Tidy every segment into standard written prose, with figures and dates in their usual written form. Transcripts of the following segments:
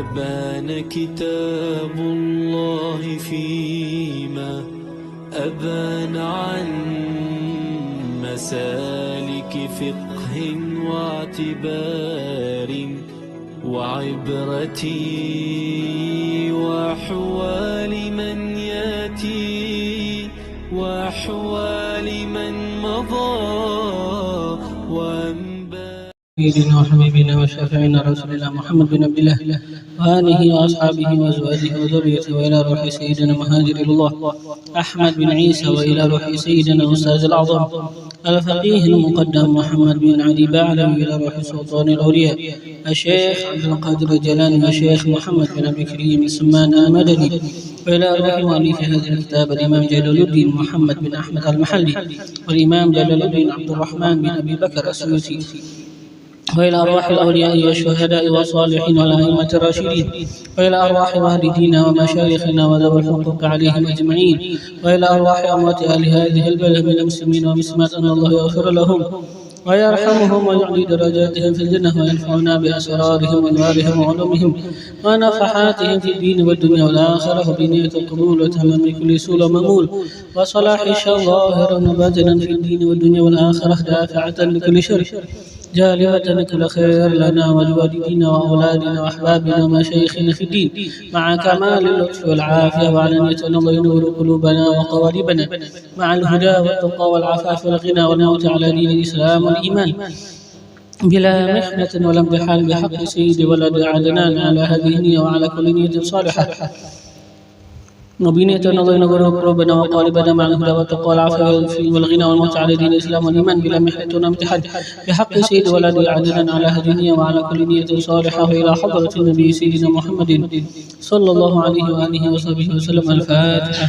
أبان كتاب الله فيما أبان عن مسالك فقه واعتبار وعبرة وأحوال من يأتي وأحوال من مضى سيدنا وحبيبنا وشافعنا رسول الله محمد بن عبد الله وآله وأصحابه وأزواجه وذريته، وإلى روح سيدنا مهاجر الله أحمد بن عيسى، وإلى روح سيدنا أستاذ الأعظم الفقيه المقدم محمد بن علي بعلوي، وإلى روح سلطان الأولياء الشيخ عبد القادر الجيلاني والشيخ محمد بن عبد الكريم السمان المدني، وإلى روح مؤلف هذا الكتاب الإمام جلال الدين محمد بن أحمد المحلي، والإمام جلال الدين عبد الرحمن بن أبي بكر السيوطي، وإلى أرواح الأولياء والشهداء والصالحين والأئمة الراشدين، وإلى أرواح والدينا ومشايخنا وذوي الحقوق عليهم أجمعين، وإلى أرواح أموات أهل هذه البلد من المسلمين والمسلمات، أن الله يغفر لهم ويرحمهم ويعلي درجاتهم في الجنة، وينفعنا بأسرارهم وأنوارهم وعلومهم ونفحاتهم في الدين والدنيا والآخرة، وبنية القبول وتمام كل سول وممول وصلاح ظاهرا وباطنا في الدين والدنيا والآخرة، دافعة لكل شر جالبة كل خير لنا ولوالدينا وأولادنا وأحبابنا ومشايخنا في الدين، مع كمال اللطف والعافية وعلانية، أن الله ينور قلوبنا وقوالبنا مع الهدى والتقى والعفاف والغنى والموت على دين الإسلام والإيمان بلا محنة ولا امتحان، بحق سيد ولد عدنان على هذه النية وعلى كل نية صالحة، وبنية أن الله ينور قلوبنا وقالبنا مع الهدى والتقى والعفو والغنى والموت على دين الإسلام والإيمان بلا محنة ولا امتحان، بحق سيد ولد عدنان على هذه النية وعلى كل نية صالحة، وإلى حضرة النبي سيدنا محمد صلى الله عليه وآله وصحبه وسلم. الفاتحة.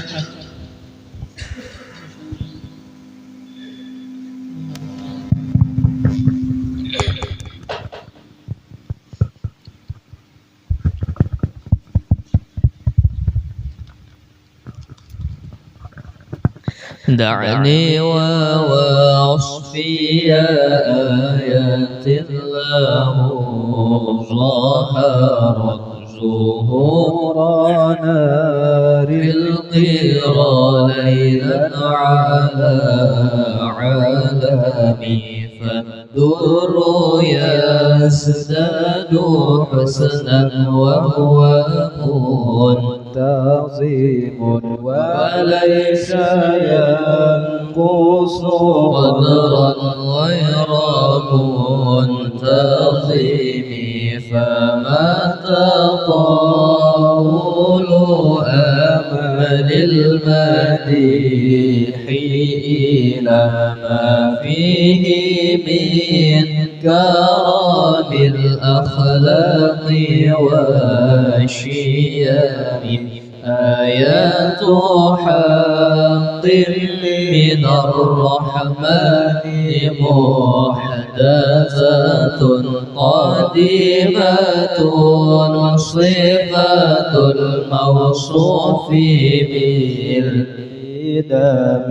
دعني ووصفي آيات الله ظهرت زهورنا بالقرى ليلا على عالمي، فالدر يزداد حسنا وهو منتظم وليس ينقص قدرا غير منتظم، فمتى طول أمل المديح إلى ما فيه من كرم الأخلاق والشيم، آيات حق من الرحمن محدثات قديمة، صفات الموصوف بالإدام،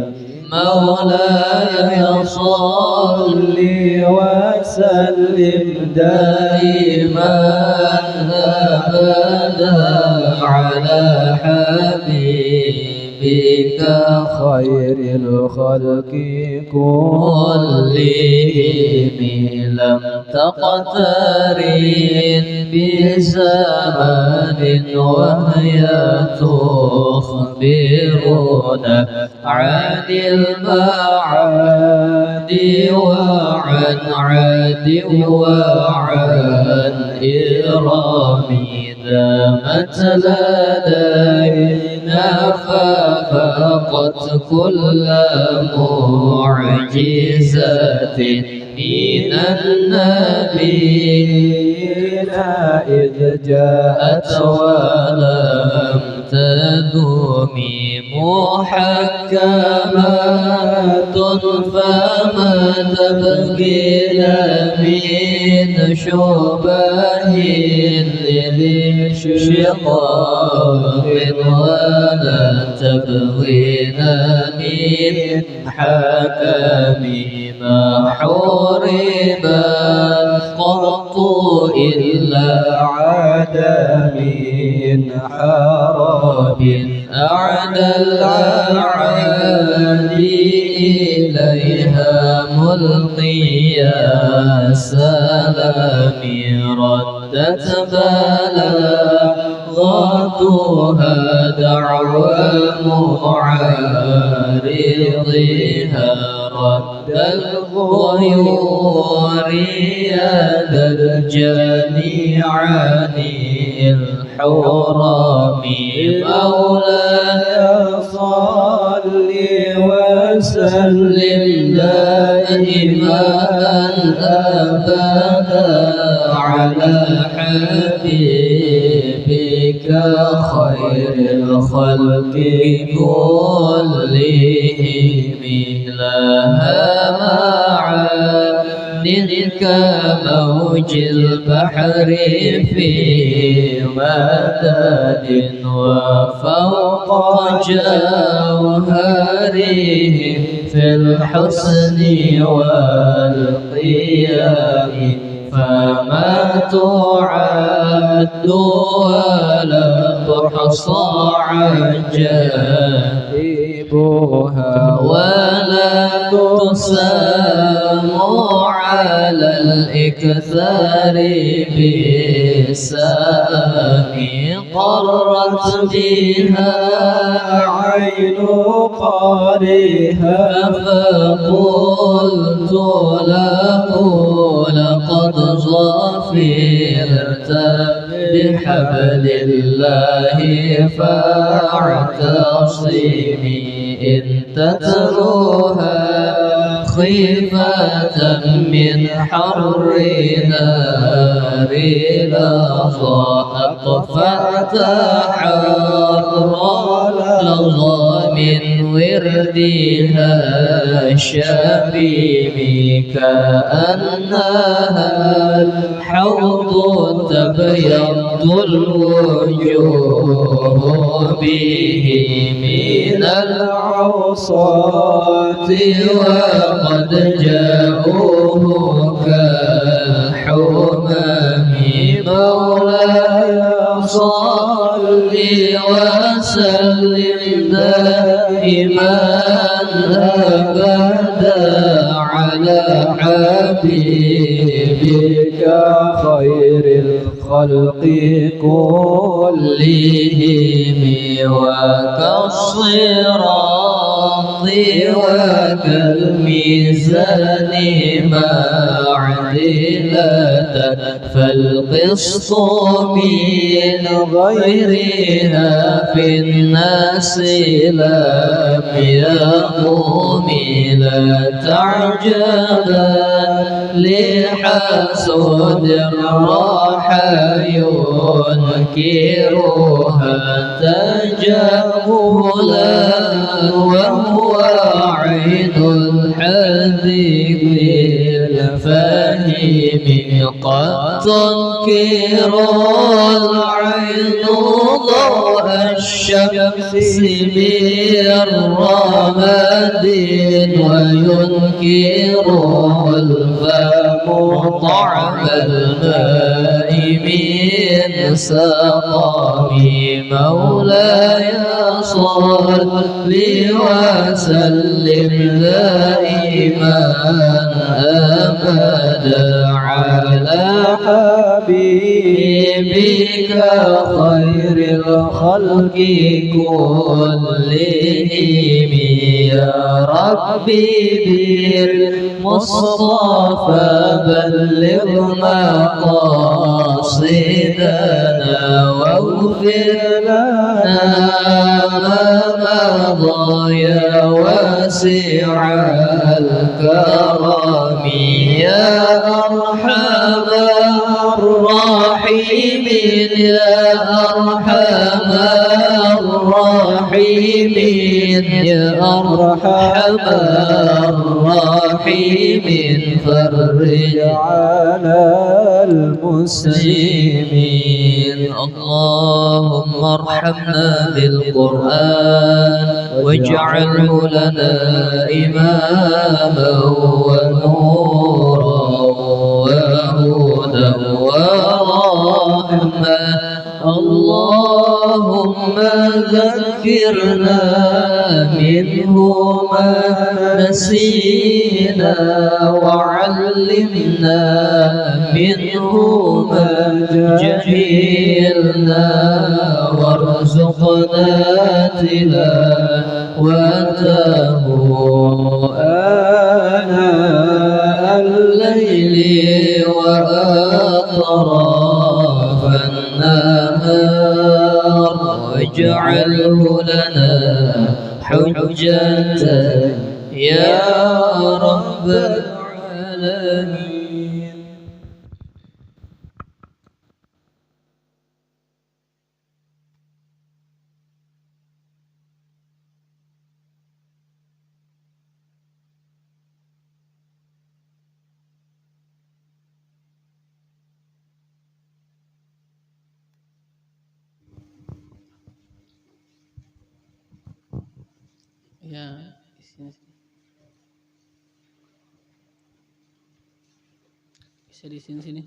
مولاي صل وسلم دائما أبدا على حبيبك خير الخلق كلهم، لم تقترن بزمان وهي تخبرنا عن المعاد وعن عاد وعن إرام، دامت لدينا ففاقت كل معجزة من النبيين إذ جاءت ولم تدوم، محكمات فما تبغينا من شبه للشقاق، ولا تبغينا من حكم، ما حرم قط إلا إلا عاد من حرب أعدى الأعادي إليها ملقيا السلام ردت بلاغاتها دعوى معارضها رد الغيور يد الجميعان الحرام مولاي صل وسلم دائما أبدا على حبيبك خير الخلق كلهم لها معان كموج البحر في مدد وفوق جوهره في الحسن والقيام فما تعد ولا تحصى عجائبها ولا تسام على الإكثار بالسام قرت بها عين قارها فقلت له لقد ظفرت بحبل الله فاعتصمي إن تتلوها خيفة من حر نار لظى أطفأت حر لظى من وردها الشبيب كأنها الحوض تبيض الوجوه به من العصاة وقد جاءوه كالحمام مولاي صل وسلم دائما أبدا على حبيبك خير الخلق كلهم وكالصراط وكالميزان معدلة فالقسط من غيرها في الناس لم يقوم لا تعجبا لحسود راح ينكرها تجاهلا وهو عين الحذيق الفهم قد تنكر العين ضوء الشمس بالرماد وينكر الفم طعم الماء من سقام مولاي صل وسلم دائما أبدا على حبيبك خير الخلق كلهم يا ربي بالمصطفى بلغ مقاصدنا واغفر لنا ما مضى يا واسع الكرم يا أرحم الراحمين يا أرحم الراحمين يا أرحم الراحمين فرج على المسلمين اللهم ارحمنا بالقرآن واجعله لنا إماما ونورا وهدى ورحمة الرحمة اللهم ذكرنا منه ما نسينا وعلمنا منه ما جهلنا وارزقنا تلاوته آناء الليل وأطراف النهار واجعله لنا حجة يا رب العالمين. Ya, sini. Bisa di sini.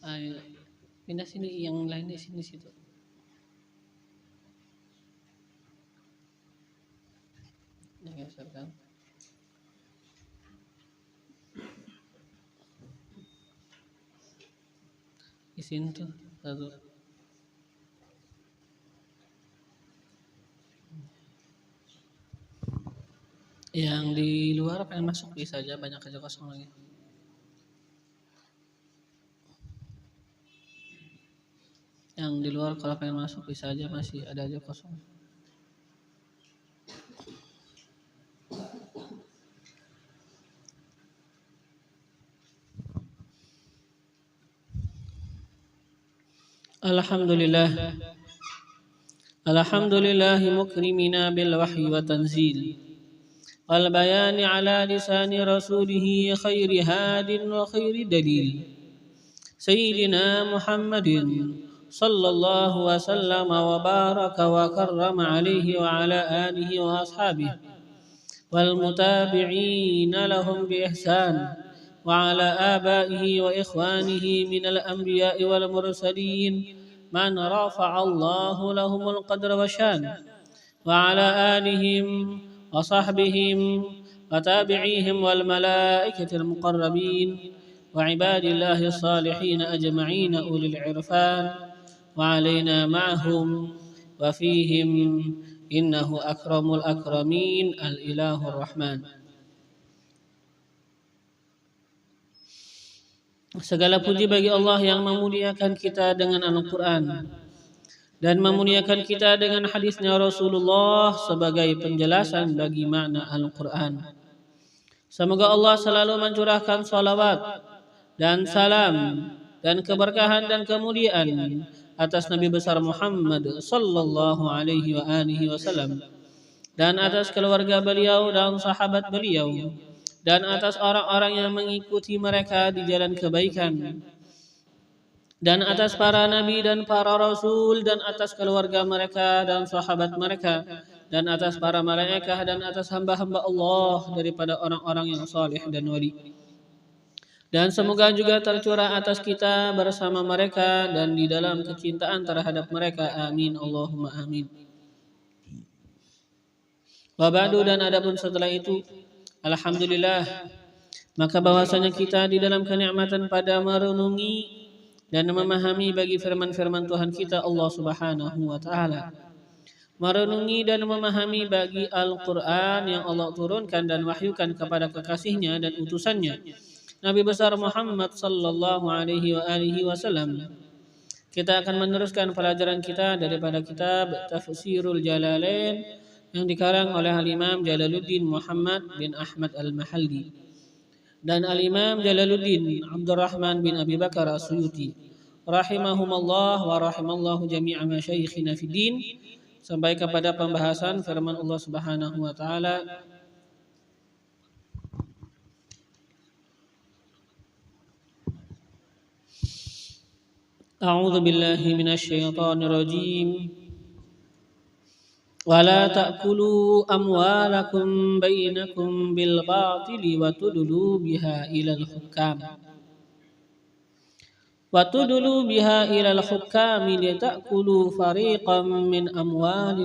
Ayo, pindah sini, yang lain di sini situ. Ya, geserkan. Di sini tuh satu. Yang di luar pengen masuk bisa aja, banyak aja kosong lagi. Yang di luar kalau pengen masuk bisa aja, masih ada aja kosong. Alhamdulillah. Alhamdulillah mukrimina bil wahyi wa tanzil wal bayani ala lisani rasulih khairi hadin wa khairi dalil Sayyidina Muhammadin sallallahu wa sallam wa baraka wa karrama alaihi wa ala alihi wa ashabihi wal mutabi'ina lahum bi ihsan wa ala abaihi wa ikhwanihi minal anbiya'i wal mursalin man rafa'allahu lahumul qadra wa syan wa ala alihim wa sahbihim wa tabi'ihim wal malaikatil muqarrabin wa ibadillahi salihin ajma'in ulil irfan wa alaina ma'hum wa fihim innahu akramul akramin al-ilahur rahman. Segala puji bagi Allah yang memuliakan kita dengan Al-Quran dan memuliakan kita dengan hadisnya Rasulullah sebagai penjelasan bagi makna Al-Quran. Semoga Allah selalu mencurahkan salawat dan salam dan keberkahan dan kemuliaan atas Nabi besar Muhammad sallallahu alaihi wa alihi wasallam dan atas keluarga beliau dan sahabat beliau dan atas orang-orang yang mengikuti mereka di jalan kebaikan dan atas para nabi dan para rasul dan atas keluarga mereka dan sahabat mereka dan atas para malaikat dan atas hamba-hamba Allah daripada orang-orang yang saleh dan wali. Dan semoga juga tercurah atas kita bersama mereka dan di dalam kecintaan terhadap mereka. Amin Allahumma amin. Wa ba'du, dan adapun setelah itu, alhamdulillah, maka bahwasanya kita di dalam kenikmatan pada merenungi dan memahami bagi firman-firman Tuhan kita Allah Subhanahu wa taala. Merenungi dan memahami bagi Al-Qur'an yang Allah turunkan dan wahyukan kepada kekasihnya dan utusannya Nabi besar Muhammad sallallahu alaihi wa alihi wasallam. Kita akan meneruskan pelajaran kita daripada kitab Tafsirul Jalalain yang dikarang oleh Al-Imam Jalaluddin Muhammad bin Ahmad Al-Mahalli dan Al-Imam Jalaluddin Abdurrahman bin Abi Bakar As-Suyuti rahimahumallah wa rahimallahu jami'a masyayikhina fid din, sampai kepada pembahasan firman Allah Subhanahu wa taala, A'udzu billahi minasy syaithanir rajim. ولا تأكلوا أموالكم بينكم بالباطل وتدلوا بها إلى الحكام لتأكلوا فريقا من أموال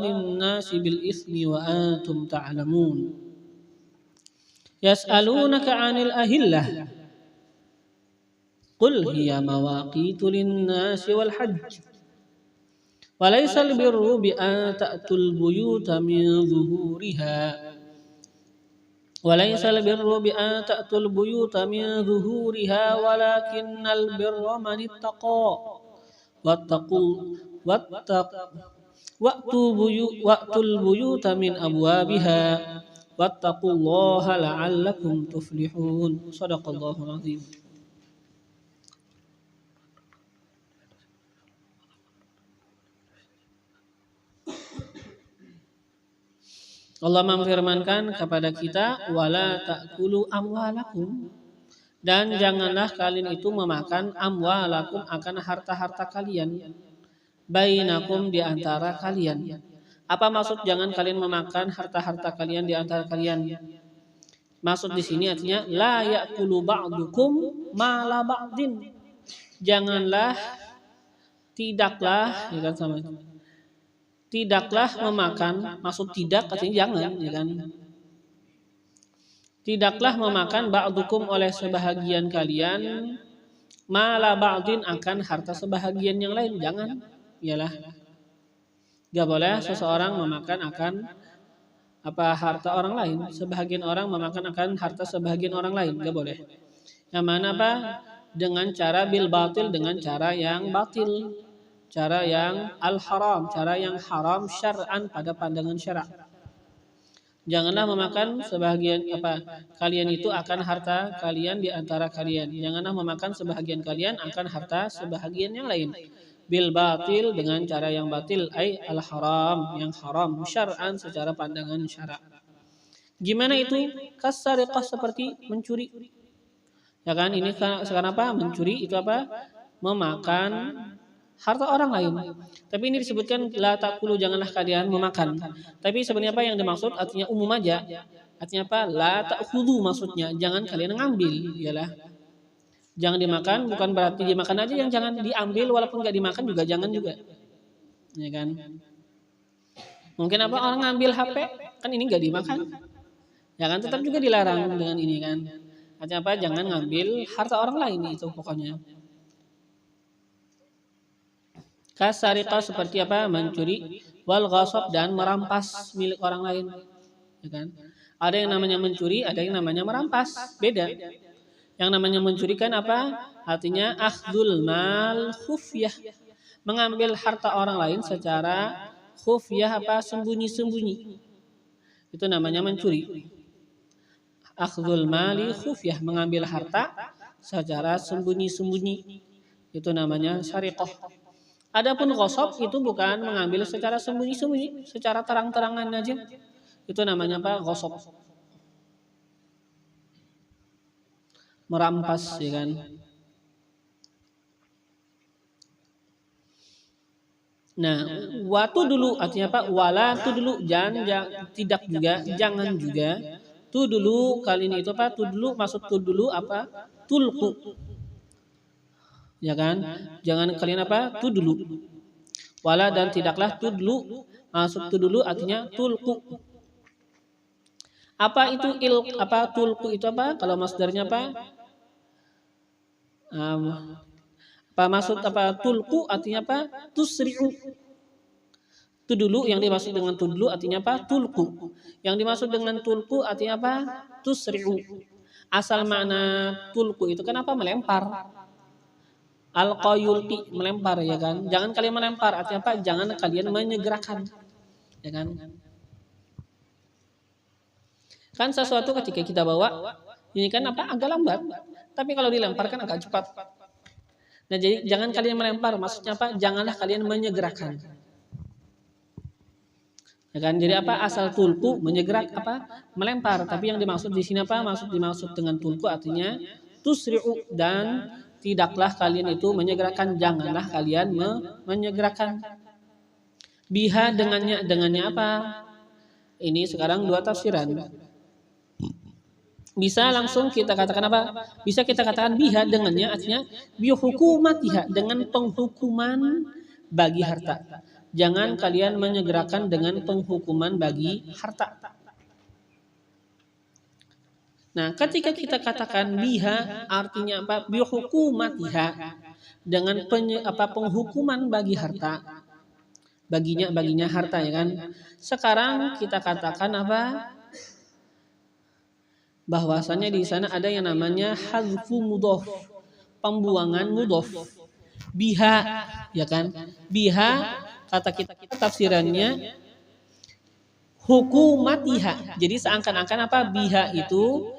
الناس بالإثم وأنتم تعلمون يسألونك عن الأهلة قل هي مواقيت للناس والحج وليس البر بأن تأتوا البيوت من ظهورها ولكن البر من اتقى وأتوا البيوت من أبوابها واتقوا الله لعلكم تفلحون. صدق الله العظيم. Allah memfirmankan kepada kita, wala ta'kulu amwalakum, dan janganlah kalian itu memakan amwalakum akan harta-harta kalian, bainakum di antara kalian. Apa maksud jangan kalian memakan harta-harta kalian di antara kalian? Maksud di sini artinya la ya'kulu ba'dukum mala ba'din. Tidaklah, ya kan sama itu. Tidaklah memakan, maksud tidak artinya jangan, ya kan? Tidaklah memakan ba'dukum oleh sebahagian kalian mala ba'din akan harta sebahagian yang lain, jangan. Iyalah. Gak boleh seseorang memakan akan harta orang lain, sebahagian orang memakan akan harta sebahagian orang lain, gak boleh. Yang mana dengan cara bil batil, dengan cara yang batil. Cara yang al-haram, cara yang haram syar'an pada pandangan syara'. Janganlah memakan sebahagian kalian itu akan harta kalian di antara kalian. Janganlah memakan sebahagian kalian akan harta sebahagian yang lain. Bil batil, dengan cara yang batil, al-haram, yang haram syar'an secara pandangan syara'. Gimana itu? Kasariqah, seperti mencuri. Ya kan, ini sekarang mencuri itu memakan harta orang lain. Tapi ini disebutkan la ta'kulu, janganlah kalian memakan. Tapi sebenarnya yang dimaksud artinya umum aja. Artinya la ta'khudhu, maksudnya jangan kalian ngambil, iyalah. Jangan dimakan, bukan berarti dimakan aja yang jangan diambil, walaupun enggak dimakan juga jangan juga. Ya kan? Mungkin orang ngambil HP, kan ini enggak dimakan. Ya kan, tetap juga dilarang dengan ini kan. Artinya jangan ngambil harta orang lain, itu pokoknya. Kasariqah, seperti mencuri, wal ghasab, dan merampas milik orang lain, ya kan? Ada yang namanya mencuri, ada yang namanya merampas, beda. Yang namanya mencuri kan artinya akhdul mal khufyah, mengambil harta orang lain secara khufyah, sembunyi-sembunyi. Itu namanya mencuri. Akhdul mali khufyah, mengambil harta secara sembunyi-sembunyi. Itu namanya sariqah. Adapun ghasab itu bukan mengambil secara sembunyi-sembunyi, secara terang-terangan aja. Itu namanya ghasab. Merampas, ya kan. Nah, watu dulu artinya wala tu dulu, tidak juga, jangan juga. Tu dulu kali ini itu tu dulu, maksud tu dulu tulku. Ya kan? Jangan kalian tu dulu. Wala, dan tidaklah tu dulu, maksud tu dulu artinya tulku. Apa itu tulku itu kalau masdarnya maksud tulku artinya tusri'u. Tu dulu, yang dimaksud dengan tu dulu artinya tulku. Yang dimaksud dengan tulku artinya tusri'u. Asal makna tulku itu kan melempar. Al-qayulti, melempar, ya kan. Jangan kalian melempar, artinya jangan kalian menyegerakan, ya kan. Kan sesuatu ketika kita bawa ini kan agak lambat, tapi kalau dilemparkan agak cepat. Nah, jadi jangan kalian melempar, maksudnya janganlah kalian menyegerakan, ya kan. Jadi asal tulku, menyegerak melempar, tapi yang dimaksud di sini dimaksud dengan tulku artinya tusri'u, dan tidaklah kalian itu menyegerakan, janganlah kalian menyegerakan. Biha dengannya apa? Ini sekarang dua tafsiran. Bisa langsung kita katakan apa? Bisa kita katakan biha dengannya artinya bihukumatiha, dengan penghukuman bagi harta. Jangan kalian menyegerakan dengan penghukuman bagi harta. Nah, ketika kita katakan biha artinya apa? Bihukumatiha, dengan penghukuman bagi harta. Baginya harta, ya kan? Sekarang kita katakan apa? Bahwasanya di sana ada yang namanya hazfu mudhof, pembuangan mudhof. Biha, ya kan? Biha kata kita tafsirannya hukumatiha. Jadi seakan-akan apa? Biha itu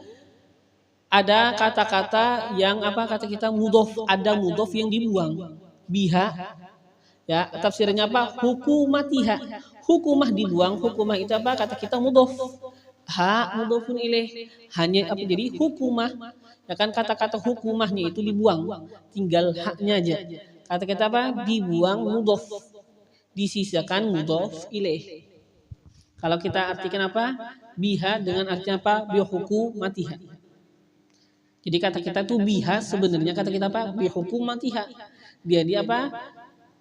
ada kata-kata yang apa, kata kita mudhof, ada mudhof yang dibuang. Biha, ya, tafsirnya apa? Hukumatiha. Hukumah dibuang, hukumah itu apa? Kata kita mudhof. Ha mudhofun ilaih. Hanya apa? Jadi hukumah, ya kan, kata-kata hukumahnya itu dibuang, tinggal haknya aja. Kata kita apa? Dibuang mudhof, disisakan mudhof ilaih. Kalau kita artikan apa? Biha dengan artinya apa? Bihukumatiha. Jadi kata kita tuh biha sebenarnya kata kita apa? Bihukumatiha. Dia apa?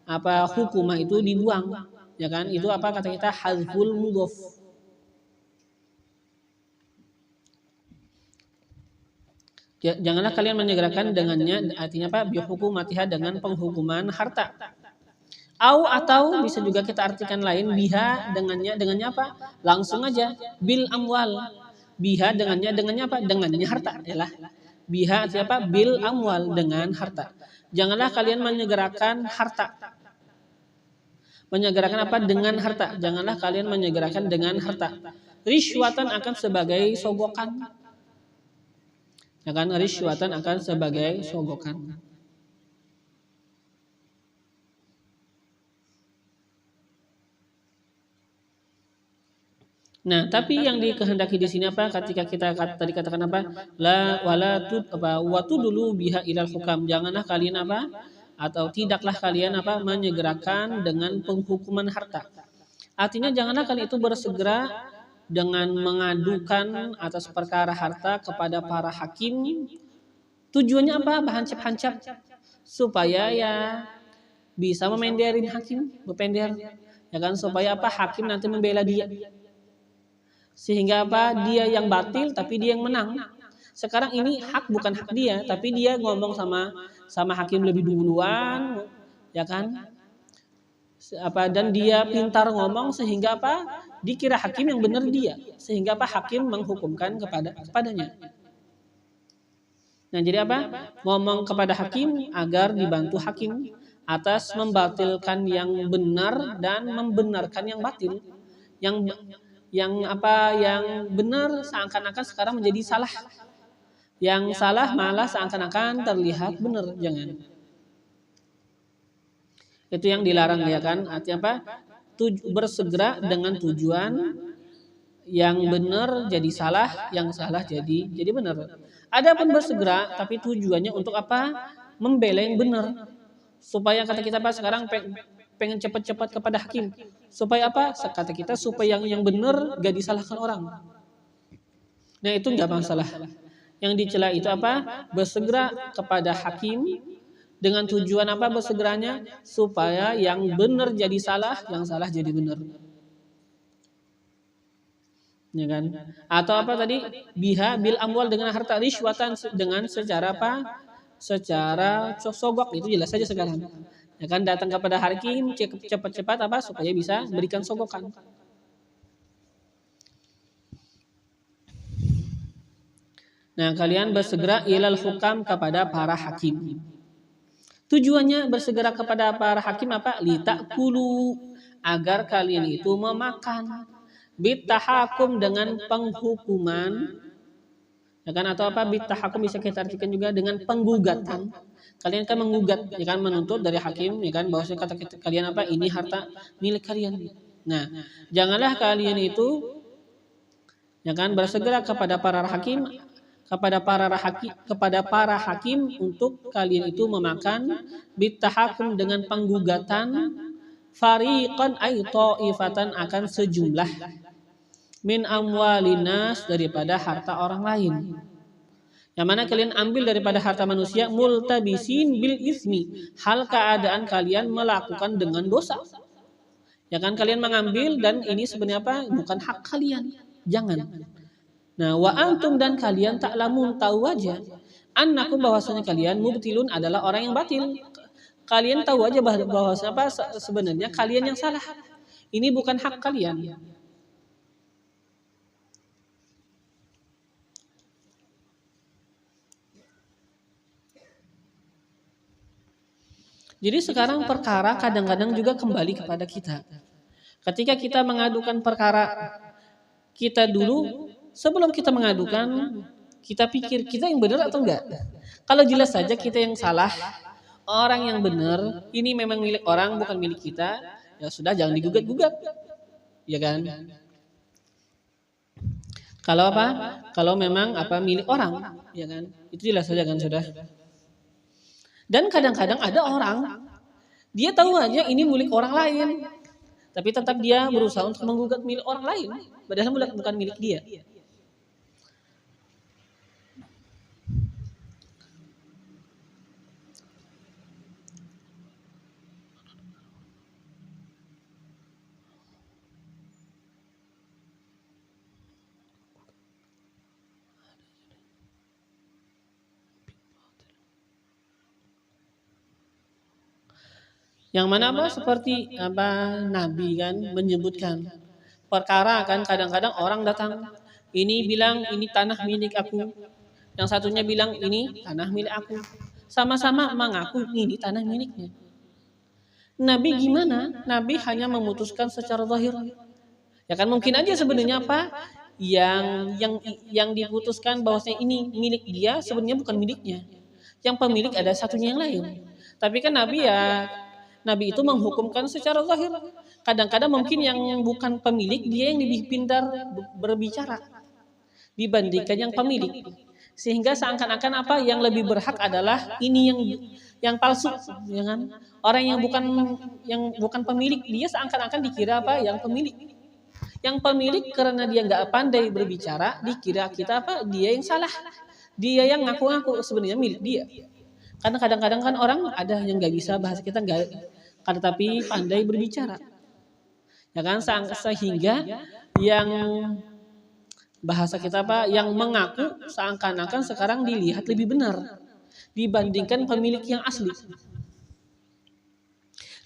Apa hukumah itu dibuang, ya kan? Itu apa kata kita? Hazful mudhof. Ya, janganlah kalian menyegerakan dengannya, artinya apa? Bihukumatiha, dengan penghukuman harta. Atau bisa juga kita artikan lain, biha dengannya apa? Langsung aja bil amwal. Biha dengannya apa? Dengannya harta, yalah. Biha artinya apa? Bil amwal, dengan harta. Janganlah kalian menyegerakan harta. Menyegerakan apa? Dengan harta. Janganlah kalian menyegerakan dengan harta. Rishwatan akan sebagai sogokan. Ya kan? Rishwatan akan sebagai sogokan. Nah, tapi yang dikehendaki di sini apa? Ketika kita tadi katakan apa? La wala tud apa watu dulu biha ilal hukam. Janganlah kalian apa? Atau tidaklah kalian apa? Menyegerakan dengan penghukuman harta. Artinya janganlah kalian itu bersegera dengan mengadukan atas perkara harta kepada para hakim. Tujuannya apa? Hancap-hancap supaya ya bisa memenderin hakim, berpender. Ya kan, supaya apa? Hakim nanti membela dia. Sehingga apa? Dia yang batil tapi dia yang menang. Sekarang ini hak bukan hak dia, tapi dia ngomong sama hakim lebih duluan, ya kan? Dan dia pintar ngomong sehingga apa? Dikira hakim yang benar dia, sehingga apa? Hakim menghukumkan kepadanya. Nah, jadi apa? Ngomong kepada hakim agar dibantu hakim atas membatilkan yang benar dan membenarkan yang batil. Yang benar seakan-akan sekarang menjadi salah. Yang salah malah seakan-akan terlihat benar. Jangan. Itu yang dilarang, ya kan? Artinya apa? Bersegera dengan tujuan yang benar jadi salah, yang salah jadi benar. Adapun bersegera tapi tujuannya untuk apa? Membela yang benar. Supaya kata kita apa? Sekarang pengen cepat-cepat kepada hakim. Supaya apa? Kata kita supaya yang benar gak disalahkan orang. Nah, itu gak masalah. Yang dicela itu apa? Bersegera kepada hakim dengan tujuan apa bersegeranya? Supaya yang benar jadi salah, yang salah jadi benar. Ya kan? Atau apa tadi? Biha bil amwal, dengan harta, rishwatan dengan secara apa? Secara sogok, itu jelas saja sekarang. Ya kan, datang kepada hakim cepat-cepat apa supaya bisa berikan sogokan. Nah, kalian bersegera ilal hukam, kepada para hakim. Tujuannya bersegera kepada para hakim apa? Litakulu, agar kalian itu memakan. Bitahakum, dengan penghukuman. Ya kan, atau apa? Bitahakum bisa kita artikan juga dengan penggugatan. Kalian kan menggugat, ya kan, menuntut dari hakim, ya kan, bahwasanya kata kalian apa? Ini harta milik kalian. Nah, janganlah kalian itu, ya kan, bersegera kepada para hakim kepada para hakim untuk kalian itu memakan bitahakum dengan penggugatan fariqan ay ta'ifatan akan sejumlah min amwalinas daripada harta orang lain. Yang mana kalian ambil daripada harta manusia multabisin bil ismi, hal keadaan kalian melakukan dengan dosa. Ya kan, kalian mengambil dan ini sebenarnya apa? Bukan hak kalian. Jangan. Nah, wa antum dan kalian ta'lamun, tahu aja. Annakum bahwasanya kalian mubtilun adalah orang yang batil. Kalian tahu aja bahwasanya apa sebenarnya kalian yang salah. Ini bukan hak kalian. Jadi sekarang perkara kadang-kadang juga kembali kepada kita. Ketika kita mengadukan perkara kita dulu, sebelum kita mengadukan, kita pikir kita yang benar atau enggak. Kalau jelas saja kita yang salah, orang yang benar, ini memang milik orang bukan milik kita, ya sudah jangan digugat-gugat. Ya kan? Kalau apa? Kalau memang apa milik orang, ya kan? Itu jelas saja kan sudah. Dan kadang-kadang ada orang, dia tahu aja ini milik orang lain, tapi tetap dia berusaha untuk menggugat milik orang lain, padahal bukan milik dia. Yang mana apa seperti apa Nabi kan menyebutkan perkara kan kadang-kadang orang datang ini bilang ini tanah milik aku, yang satunya bilang ini tanah milik aku, sama-sama mengaku ini tanah miliknya. Nabi gimana? Nabi hanya memutuskan secara zahir. Ya kan mungkin aja sebenarnya apa yang diputuskan bahwasanya ini milik dia sebenarnya bukan miliknya. Yang pemilik ada satunya yang lain. Tapi kan Nabi itu menghukumkan secara zahir. Kadang-kadang mungkin yang bukan pemilik dia yang lebih pintar berbicara dibandingkan yang pemilik. Sehingga seakan-akan apa yang lebih berhak adalah ini yang palsu, ya kan? Orang yang bukan pemilik dia seakan-akan dikira apa yang pemilik. Yang pemilik karena dia nggak pandai berbicara dikira kita apa dia yang salah. Dia yang ngaku-ngaku sebenarnya milik dia. Karena kadang-kadang kan orang ada yang nggak bisa bahasa kita nggak, tapi pandai berbicara, ya kan sehingga yang bahasa kita apa yang mengaku seakan-akan sekarang dilihat lebih benar dibandingkan pemilik yang asli.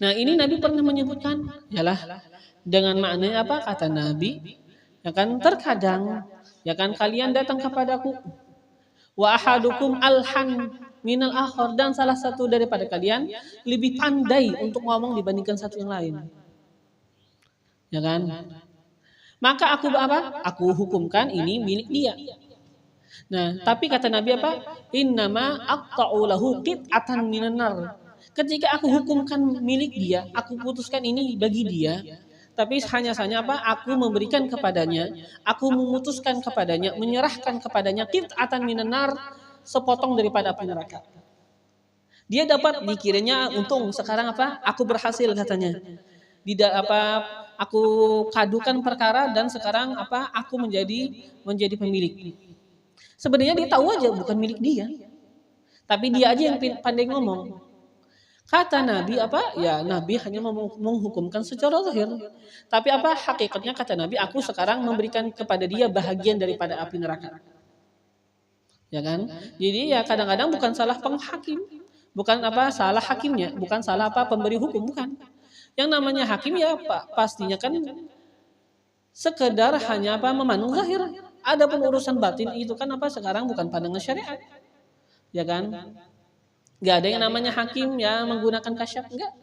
Nah ini Nabi pernah menyebutkan, yalah dengan maknanya apa kata Nabi, ya kan terkadang ya kan kalian datang kepadaku wa ahadukum alhan minal akhar, dan salah satu daripada kalian lebih pandai untuk ngomong dibandingkan satu yang lain. Ya kan? Maka aku apa? Aku hukumkan ini milik dia. Nah, tapi kata Nabi apa? Innama aqta'u lahu qit'atan minan nar. Ketika aku hukumkan milik dia, aku putuskan ini bagi dia, tapi hanya saja apa? Aku memberikan kepadanya, aku memutuskan kepadanya, menyerahkan kepadanya qit'atan minan nar, sepotong daripada api neraka. Dia dapat dikiranya untung sekarang apa? Aku berhasil katanya. Aku kadukan perkara dan sekarang apa? Aku menjadi pemilik. Sebenarnya dia tahu aja bukan milik dia. Tapi dia aja yang pandai ngomong. Kata Nabi apa? Ya Nabi hanya menghukumkan secara zahir. Tapi apa hakikatnya kata Nabi, aku sekarang memberikan kepada dia bahagian daripada api neraka. Ya kan? Jadi ya kadang-kadang bukan salah penghakim, bukan apa salah hakimnya, bukan salah apa pemberi hukum, bukan. Yang namanya hakim ya pastinya kan sekedar hanya apa memandang zahir. Adapun urusan batin itu kan apa sekarang bukan pandangan syariat. Ya kan? Enggak ada yang namanya hakim ya menggunakan kasyaf, enggak.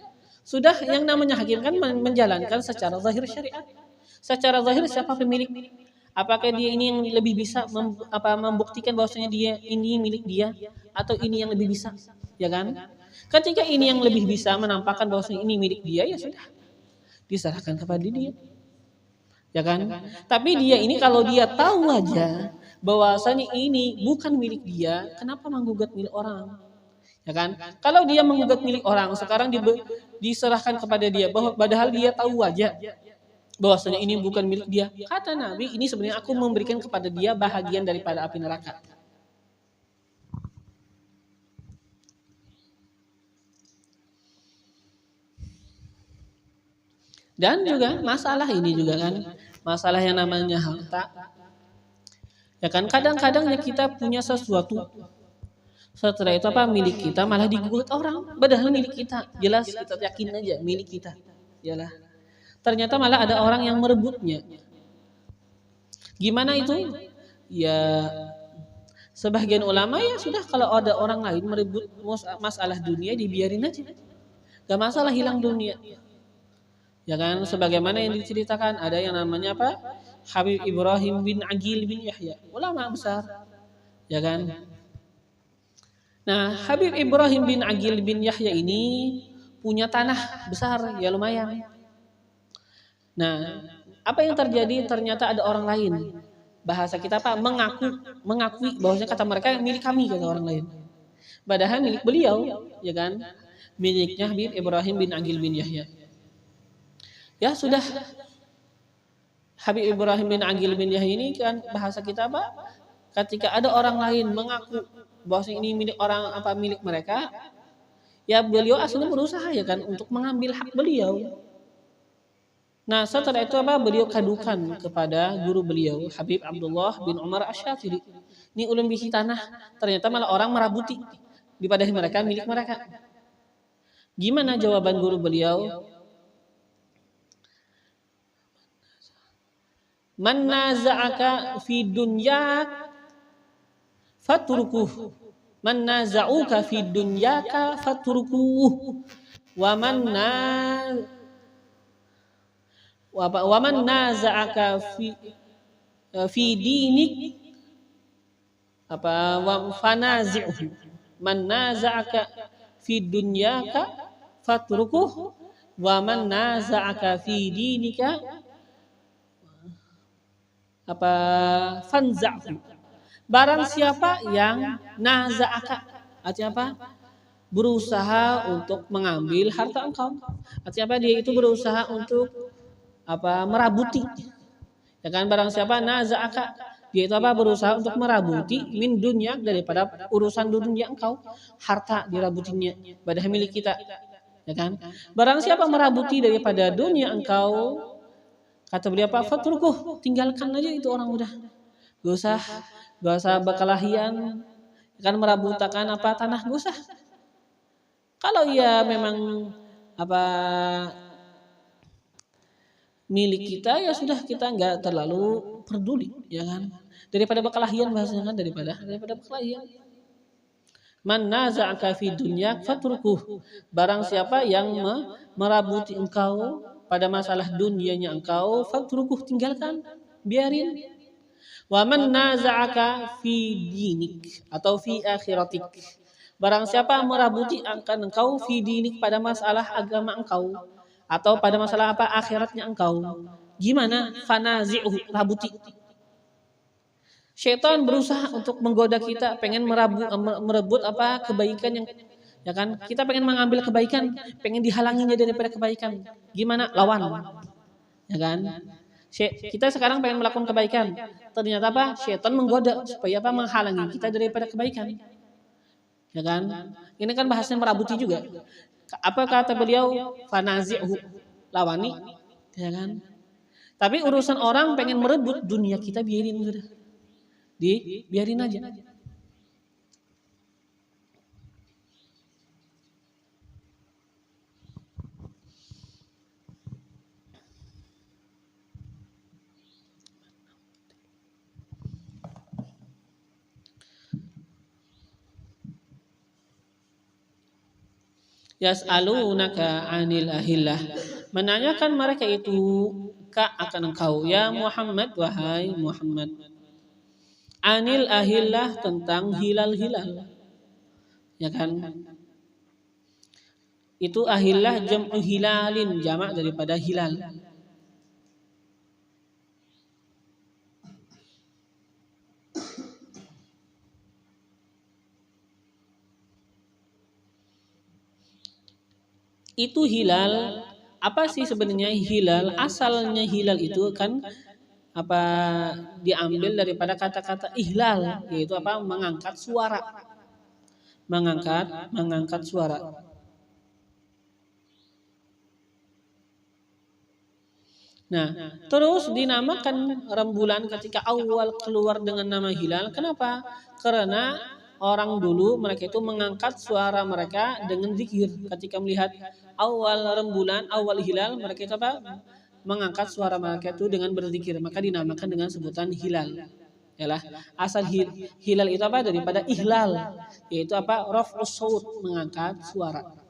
Sudah yang namanya hakim kan menjalankan secara zahir syariat. Secara zahir siapa pemilik? Apakah dia ini yang lebih bisa membuktikan bahwasanya dia ini milik dia atau ini yang lebih bisa, ya kan? Ketika ini yang lebih bisa menampakkan bahwasanya ini milik dia, ya sudah diserahkan kepada dia, ya kan? Tapi dia ini kalau dia tahu aja bahwasanya ini bukan milik dia, kenapa menggugat milik orang? Ya kan? Kalau dia menggugat milik orang, sekarang diserahkan kepada dia, bahwa padahal dia tahu aja bahwasanya ini bukan milik dia. Kata Nabi, ini sebenarnya aku memberikan kepada dia bahagian daripada api neraka. Dan juga masalah ini juga kan, masalah yang namanya harta. Ya kan, kadang-kadang ya kita punya sesuatu, setelah itu milik kita malah digugat orang, padahal milik kita, jelas kita yakin aja milik kita. Yalah. Ternyata malah ada orang yang merebutnya. Gimana itu? Ya sebagian ulama ya sudah, kalau ada orang lain merebut masalah dunia dibiarin aja. Gak masalah hilang dunia. Ya kan, sebagaimana yang diceritakan ada yang namanya apa? Habib Ibrahim bin Aqil bin Yahya, ulama besar. Ya kan? Nah, Habib Ibrahim bin Aqil bin Yahya ini punya tanah besar, ya lumayan. Nah, apa yang terjadi? Ternyata ada orang lain. Bahasa kita apa? Mengakui bahwasanya kata mereka milik kami, kata orang lain. Padahal milik beliau, ya kan? Miliknya Habib Ibrahim bin Aqil bin Yahya. Ya sudah, Habib Ibrahim bin Aqil bin Yahya ini kan bahasa kita apa? Ketika ada orang lain mengaku bahwa ini milik orang apa milik mereka, ya beliau aslinya berusaha ya kan untuk mengambil hak beliau. Nah setelah itu apa? Beliau kadukan kepada guru beliau Habib Abdullah bin Umar Asy-Syafiri. Ini ulun bisi tanah, ternyata malah orang merabuti daripada mereka milik mereka. Gimana jawaban guru beliau? Man naza'aka fi dunyak fatrukuh. Man naza'uka fi dunyaka fatrukuh. Wa man naza'aka fi dinik apa wa fanazi'uhu. Man naza'aka fi dunyaka fatrukuh wa man naza'aka fi dinika apa fanza'hu. Barang siapa yang naza'aka, artinya apa? Berusaha untuk mengambil harta engkau. Artinya apa? Dia itu berusaha untuk apa? Merabuti. Ya kan, barang siapa naza'aka, dia itu apa? Berusaha untuk merabuti min dunya, daripada urusan dunia engkau, harta dirabutinya, padahal milik kita. Ya kan? Barang siapa merabuti daripada dunia engkau, kata beliau apa? Fatrukuh, tinggalkan aja itu orang udah. Gak usah berkelahian, kan merabutakan apa tanah, gak usah. Kalau ia memang apa milik kita ya sudah, kita nggak terlalu peduli, ya kan? Daripada berkelahian bahasanya kan, daripada berkelahian. Man naza'aka fi dunyak fatrukuh. Barang siapa yang merabuti engkau pada masalah dunianya engkau, fatrukuh, tinggalkan, biarin. Wa man naza'aka fi dinik atau fi akhiratik. Barang siapa merabuti akan engkau fi dinik, pada masalah agama engkau atau pada masalah apa akhiratnya engkau. Gimana? Fanazi'uhu, rabuti. Syaitan berusaha untuk menggoda kita, pengen merebut apa kebaikan yang, ya kan? Kita pengen mengambil kebaikan, pengen dihalanginya daripada kebaikan. Gimana? Lawan. Ya kan? Kita sekarang pengen melakukan kebaikan, ternyata apa? Syaitan menggoda supaya apa? Menghalangi kita daripada kebaikan. Ya kan? Ini kan bahasanya merabuti juga. Apa kata beliau? Fanazi'hu, lawani. Ya kan? Tapi urusan orang pengen merebut dunia kita, biarin sudah. Biarin aja. Yas'alunaka 'anil ahillah. Menanyakan mereka itu akan engkau ya Muhammad, wahai Muhammad. Anil ahillah, tentang hilal-hilal. Ya kan? Itu ahillah jam'u hilalin, jamak daripada hilal. Itu hilal, apa sih sebenarnya hilal? Asalnya hilal itu kan apa diambil daripada kata-kata ihlal, yaitu apa? Mengangkat suara. Mengangkat suara. Nah, terus dinamakan rembulan ketika awal keluar dengan nama hilal. Kenapa? Karena orang dulu mereka itu mengangkat suara mereka dengan zikir. Ketika melihat awal rembulan, awal hilal, mereka itu apa? Mengangkat suara mereka itu dengan berzikir. Maka dinamakan dengan sebutan hilal. Yalah, asal hilal itu apa? Daripada ihlal, yaitu apa? Raf'us saut, mengangkat suara.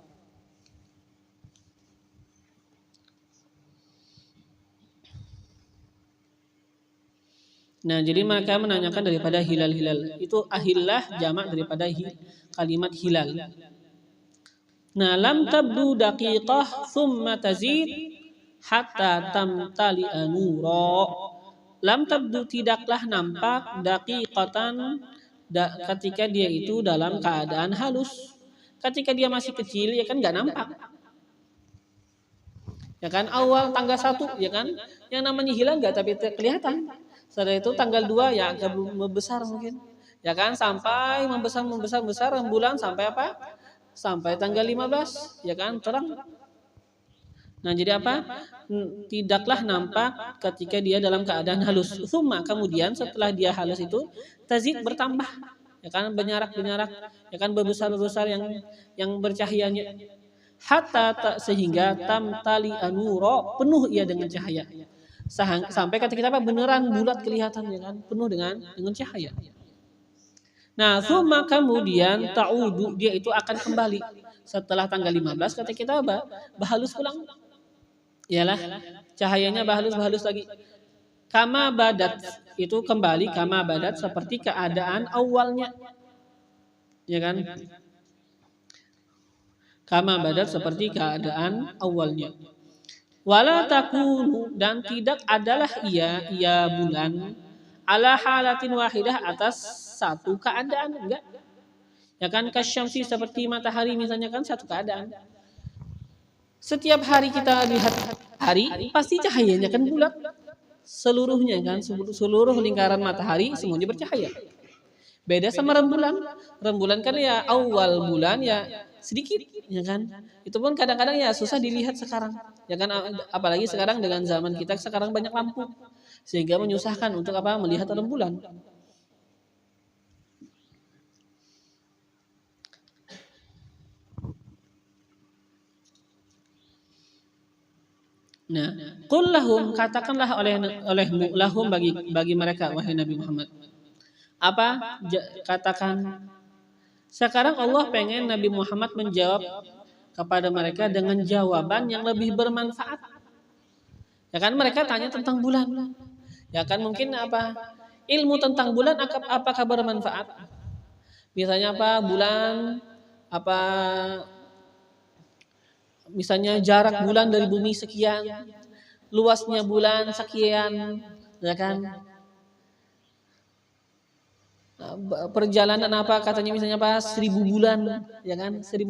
Nah, jadi mereka menanyakan daripada hilal-hilal. Itu ahillah jamak daripada kalimat hilal. Nah, lam tabdu daqiqah thumma tazid hatta tamtali nura. Lam tabdu tidaklah nampak daqiqatan ketika dia itu dalam keadaan halus. Ketika dia masih kecil ya kan nggak nampak. Ya kan awal tanggal 1 ya kan yang namanya hilal nggak tapi kelihatan. Setelah itu tanggal 2 ya agak membesar mungkin. Ya kan sampai membesar rembulan sampai apa? Sampai tanggal 15 ya kan terang. Nah, jadi apa? Tidaklah nampak ketika dia dalam keadaan halus. Summa kemudian setelah dia halus itu tazid bertambah. Ya kan benyarak-benyarak, ya kan berbesar-besar yang bercahayanya. Hatta sehingga tamtali anuro penuh ia dengan cahaya. Sampai ketika apa beneran bulat kelihatan ya kan penuh dengan cahaya. Nah, summa kemudian ta'udu dia itu akan kembali setelah tanggal 15 ketika kita bahalus pulang. Iyalah cahayanya bahalus lagi. Kama badat itu kembali kama badat seperti keadaan awalnya. Ya kan? Kama badat seperti keadaan awalnya. Wala takunu dan tidak adalah ia bulan ala halatin wahidah atas satu keadaan enggak. Ya kan kasyamsi seperti matahari misalnya kan satu keadaan. Setiap hari kita lihat hari pasti cahayanya kan bulat. Seluruhnya kan seluruh lingkaran matahari semuanya bercahaya. Beda sama rembulan. Rembulan kan ya awal bulan ya sedikit ya kan. Itu pun kadang-kadang ya susah dilihat sekarang. Ya kan apalagi sekarang dengan zaman kita sekarang banyak lampu sehingga menyusahkan untuk apa melihat rembulan. Nah, qul lahum katakanlah olehmu lahum bagi mereka wahai Nabi Muhammad. Apa? Katakan sekarang Allah pengen Nabi Muhammad menjawab kepada mereka dengan jawaban yang lebih bermanfaat. Ya kan mereka tanya tentang bulan. Ya kan mungkin apa? Ilmu tentang bulan apakah bermanfaat? Misalnya apa? Bulan apa? Misalnya jarak bulan dari bumi sekian, luasnya bulan sekian, ya kan? Perjalanan apa katanya misalnya apa 1000 bulan ya kan 1000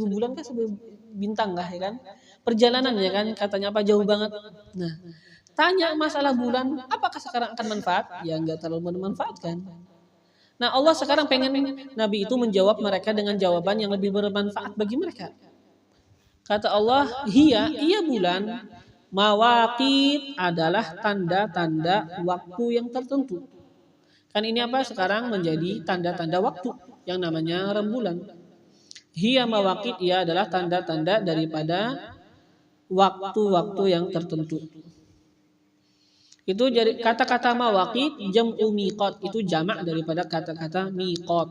bulan kan 1000 bintang lah ya kan perjalanan ya kan katanya apa jauh banget. Nah tanya masalah bulan apakah sekarang akan manfaat ya nggak terlalu bermanfaat kan. Nah Allah sekarang pengen Nabi itu menjawab mereka dengan jawaban yang lebih bermanfaat bagi mereka. Kata Allah iya bulan mawaqit adalah tanda-tanda waktu yang tertentu. Kan ini apa sekarang menjadi tanda-tanda waktu yang namanya rembulan. Hiya mawaqit ia adalah tanda-tanda daripada waktu-waktu yang tertentu. Itu jadi kata-kata mawaqit jam'u miqat itu jamak daripada kata-kata miqat.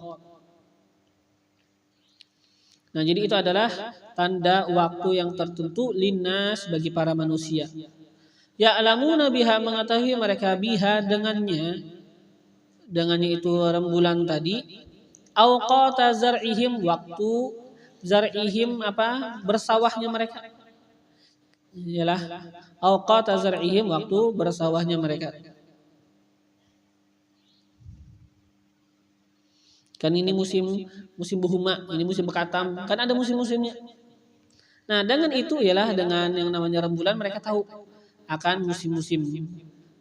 Nah, jadi itu adalah tanda waktu yang tertentu linnas bagi para manusia. Ya'lamuna biha mengetahui mereka biha dengannya itu rembulan tadi awqata zar'ihim waktu zar'ihim apa bersawahnya mereka ialah awqata zar'ihim waktu bersawahnya mereka kan ini musim buhuma ini musim bekatam kan ada musim-musimnya Nah, dengan itu ialah dengan yang namanya rembulan mereka tahu akan musim-musim,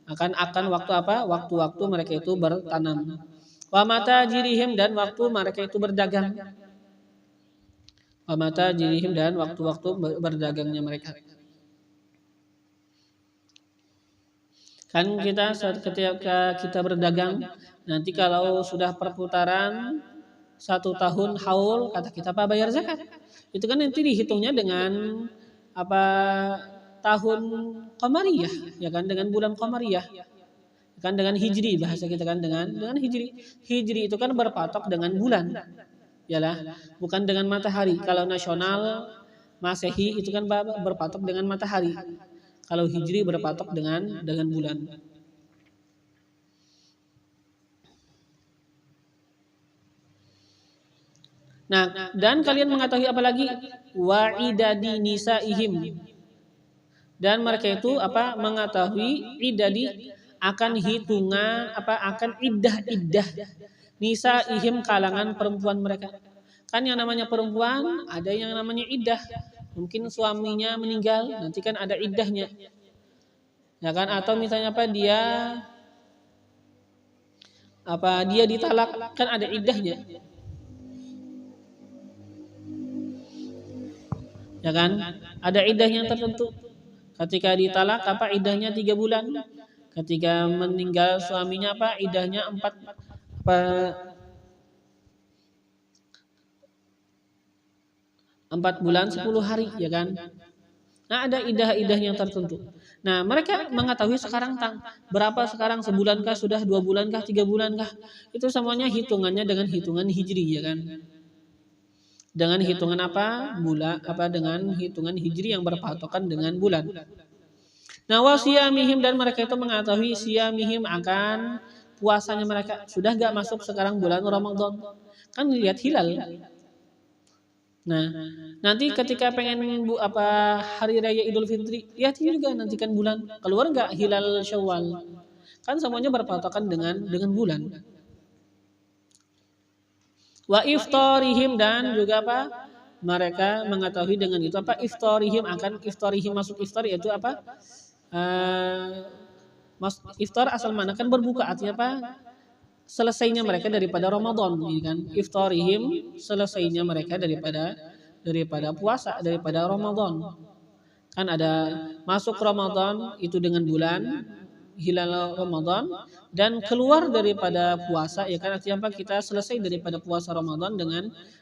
akan waktu apa? Waktu-waktu mereka itu bertanam. Wa mata jirihim dan waktu mereka itu berdagang. Wa mata jirihim dan waktu-waktu berdagangnya mereka. Kan kita ketika kita berdagang, nanti kalau sudah perputaran 1 tahun haul, kata kita apa, bayar zakat. Itu kan nanti dihitungnya dengan apa, tahun qamariyah, ya kan, dengan bulan qamariyah. Kan dengan hijri, bahasa kita kan dengan hijri. Hijri itu kan berpatok dengan bulan. Yalah, bukan dengan matahari. Kalau nasional Masehi itu kan berpatok dengan matahari. Kalau hijri berpatok dengan bulan. Nah, dan kalian mengetahui apa lagi? Wa'idadi nisaihim. Dan mereka itu apa? Mengetahui idadi, akan hitungan apa, akan iddah nisaihim, kalangan perempuan mereka. Kan yang namanya perempuan ada yang namanya iddah. Mungkin suaminya meninggal, nanti kan ada iddahnya. Ya kan, atau misalnya apa, dia ditalak, kan ada iddahnya. Ya kan, ada iddah yang tertentu. Ketika ditalak apa, iddahnya 3 bulan. Ketika meninggal suaminya apa, iddahnya 4 bulan 10 hari, ya kan. Nah, ada iddah yang tertentu. Nah, mereka mengetahui sekarang berapa sekarang, sebulankah, sudah 2 bulankah, 3 bulankah. Itu semuanya hitungannya dengan hitungan hijri, ya kan. Dengan hitungan apa? Bulan apa, dengan hitungan hijri yang berpatokan dengan bulan. Nah, wasiyamihim, dan mereka itu mengetahui siyamihim, akan puasanya mereka. Sudah gak masuk sekarang bulan Ramadan, kan lihat hilal. Nah, nanti ketika pengen hari raya Idul Fitri, lihatin juga nanti kan bulan, keluar gak hilal Syawal. Kan semuanya berpatokan dengan bulan. Wa iftarihim, dan juga apa? Mereka mengetahui dengan itu apa? Iftarihim, akan iftarihim, masuk iftar yaitu apa? Iftar asal mana kan berbuka, artinya apa? Selesainya mereka daripada Ramadan, kan? Iftarihim, selesainya mereka daripada puasa, daripada Ramadan. Kan ada masuk Ramadan itu dengan bulan hilal Ramadan, dan keluar daripada puasa, ya kan, artinya apa? Kita selesai daripada puasa Ramadan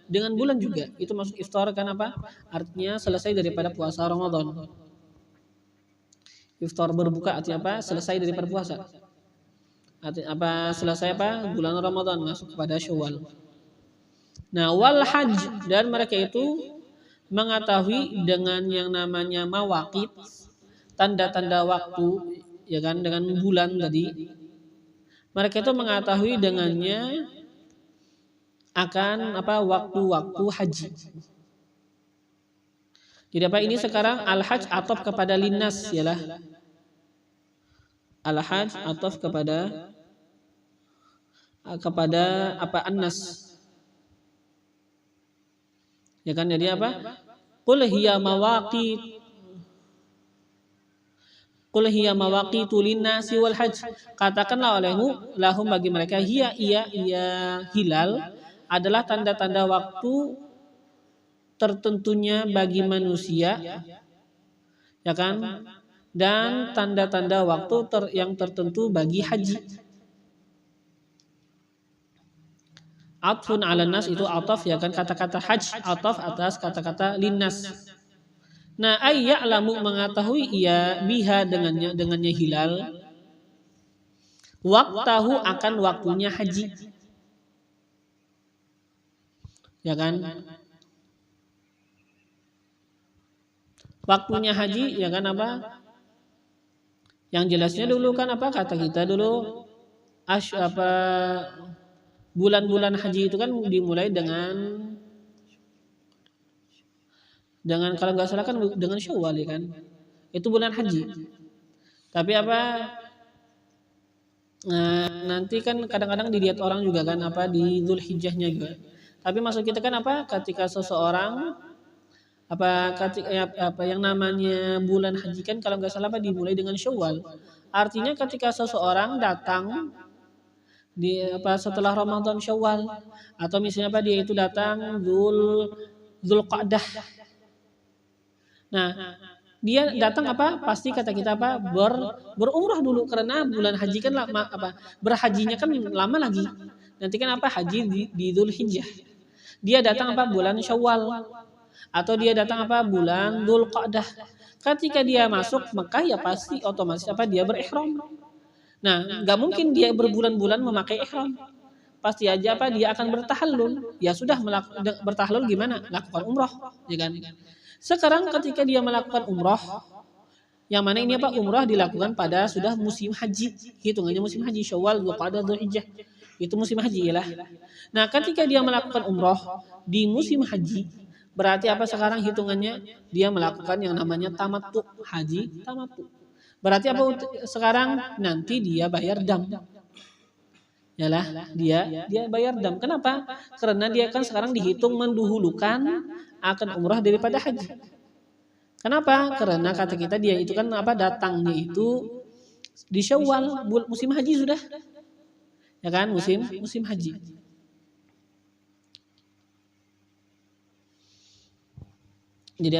dengan bulan juga. Itu masuk iftar, kan apa? Artinya selesai daripada puasa Ramadan. Iftar berbuka artinya apa? Selesai daripada puasa. Artinya apa? Selesai apa? Bulan Ramadan, masuk kepada Syawal. Nah, wal hajj, dan mereka itu mengetahui dengan yang namanya mawaqit, tanda-tanda waktu, ya kan, dengan bulan tadi. Mereka itu mengetahui dengannya akan apa, waktu-waktu haji. Jadi apa, ini sekarang al-hajj ataf kepada linnas, yalah. Al-hajj ataf kepada apa, annas. Ya kan, jadi apa? Qul hiya mawaqitu linnasi wal hajj. Katakanlah olehmu, lahum, bagi mereka, iya hilal adalah tanda-tanda waktu tertentunya bagi manusia, ya kan, dan tanda-tanda waktu yang tertentu bagi haji. Atfun ala nas, itu ataf, ya kan, kata-kata hajj ataf atas kata-kata linnas. Nah, ayya'lamu, mengetahui ia biha, dengannya hilal, waktahu, akan waktunya haji, ya kan. Waktunya haji, ya kan, apa? Yang jelasnya dulu kan apa, kata kita dulu bulan-bulan haji itu kan dimulai dengan kalau nggak salah kan dengan Syawal, ya kan. Itu bulan haji. Tapi apa? Nanti kan kadang-kadang dilihat orang juga kan apa, di Dzulhijjahnya juga. Tapi maksud kita kan apa? Ketika seseorang apa yang namanya bulan haji kan kalau nggak salah dimulai dengan Syawal. Artinya ketika seseorang datang setelah Ramadan Syawal atau misalnya dia itu datang Zulqa'dah. Nah, dia datang pasti kata kita berumrah dulu karena bulan haji kan lama berhajinya kan lama lagi. Nanti kan haji di Dzulhijjah. Dia datang bulan Syawal atau dia datang bulan Dzulqa'dah. Ketika dia masuk Mekah ya pasti otomatis dia berihram. Nah, nggak mungkin dia berbulan-bulan memakai ihram. Pasti aja dia akan bertahallul. Ya sudah bertahallul gimana? Lakukan umrah, ya kan? Sekarang ketika dia melakukan umrah, yang mana ini umrah dilakukan pada sudah musim haji, hitungannya musim haji Syawal, Dzulqa'dah, Dzulhijjah. Itu musim haji lah. Nah, ketika dia melakukan umrah di musim haji, berarti sekarang hitungannya dia melakukan yang namanya tamattu, haji tamattu. Berarti sekarang nanti dia bayar dam. Yalah, dia bayar dam. Kenapa? Karena dia kan sekarang dihitung mendahulukan akan umrah daripada haji. Kenapa? Karena kata kita dia itu kan datangnya itu di Syawal, musim haji sudah. Ya kan, musim haji. Jadi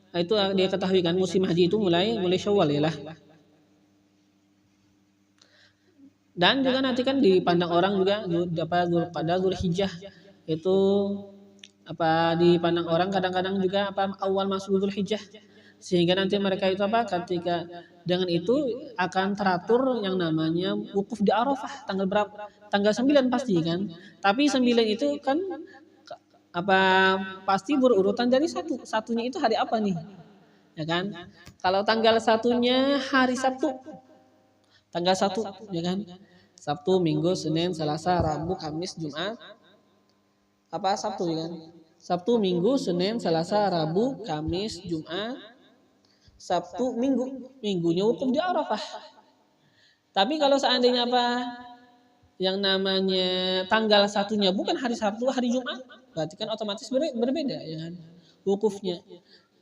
itu dia ketahui kan musim haji itu mulai Syawal ya lah. Dan juga nanti kan dipandang orang juga pada Dzulhijjah itu dipandang orang kadang-kadang juga awal masuk Dzulhijjah, sehingga nanti mereka itu ketika dengan itu akan teratur yang namanya wukuf di Arafah tanggal berapa? Tanggal 9 pasti kan. Tapi 9 itu kan pasti berurutan dari satunya itu hari apa nih? Ya kan? Kalau tanggal satunya hari Sabtu. Tanggal 1 ya kan? Sabtu, Minggu, Senin, Selasa, Rabu, Kamis, Jumat. Sabtu ya kan? Sabtu, Minggu, Senin, Selasa, Rabu, Kamis, Jumat. Sabtu, Minggunya wukuf di Arafah. Tapi kalau seandainya yang namanya tanggal satunya bukan hari Sabtu, hari Jumat, berarti kan otomatis berbeda ya kan? Wukufnya.